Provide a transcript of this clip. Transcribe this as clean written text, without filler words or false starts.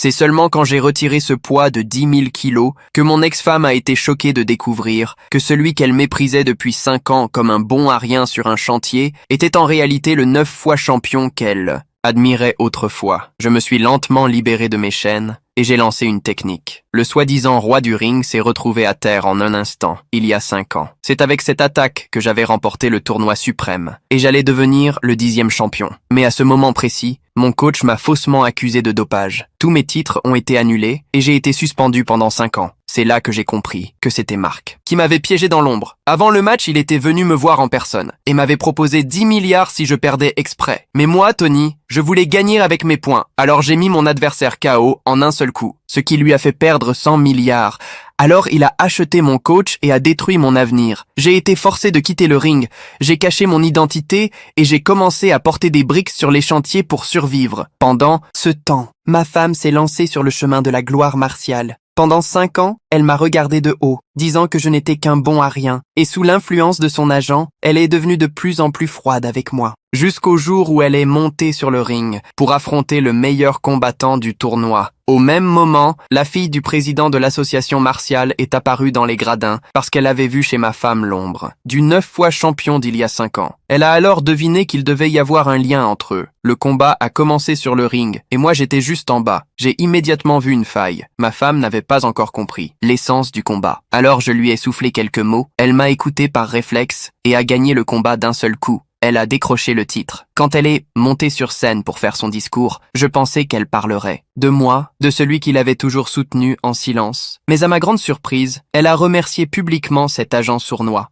C'est seulement quand j'ai retiré ce poids de 10 000 kilos que mon ex-femme a été choquée de découvrir que celui qu'elle méprisait depuis 5 ans comme un bon à rien sur un chantier était en réalité le 9 fois champion qu'elle admirait autrefois. Je me suis lentement libéré de mes chaînes et j'ai lancé une technique. Le soi-disant roi du ring s'est retrouvé à terre en un instant, il y a 5 ans. C'est avec cette attaque que j'avais remporté le tournoi suprême et j'allais devenir le 10e champion. Mais à ce moment précis, mon coach m'a faussement accusé de dopage. Tous mes titres ont été annulés et j'ai été suspendu pendant 5 ans. C'est là que j'ai compris que c'était Marc, qui m'avait piégé dans l'ombre. Avant le match, il était venu me voir en personne et m'avait proposé 10 milliards si je perdais exprès. Mais moi, Tony, je voulais gagner avec mes points, alors j'ai mis mon adversaire KO en un seul coup, ce qui lui a fait perdre 100 milliards. Alors il a acheté mon coach et a détruit mon avenir. J'ai été forcé de quitter le ring, j'ai caché mon identité et j'ai commencé à porter des briques sur les chantiers pour survivre. Pendant ce temps, ma femme s'est lancée sur le chemin de la gloire martiale. Pendant 5 ans, elle m'a regardé de haut, disant que je n'étais qu'un bon à rien, et sous l'influence de son agent, elle est devenue de plus en plus froide avec moi. Jusqu'au jour où elle est montée sur le ring pour affronter le meilleur combattant du tournoi. Au même moment, la fille du président de l'association martiale est apparue dans les gradins parce qu'elle avait vu chez ma femme l'ombre du 9 fois champion d'il y a 5 ans. Elle a alors deviné qu'il devait y avoir un lien entre eux. Le combat a commencé sur le ring et moi j'étais juste en bas. J'ai immédiatement vu une faille. Ma femme n'avait pas encore compris l'essence du combat. Alors je lui ai soufflé quelques mots, elle m'a écouté par réflexe et a gagné le combat d'un seul coup. Elle a décroché le titre. Quand elle est montée sur scène pour faire son discours, je pensais qu'elle parlerait de moi, de celui qui l'avait toujours soutenu en silence. Mais à ma grande surprise, elle a remercié publiquement cet agent sournois.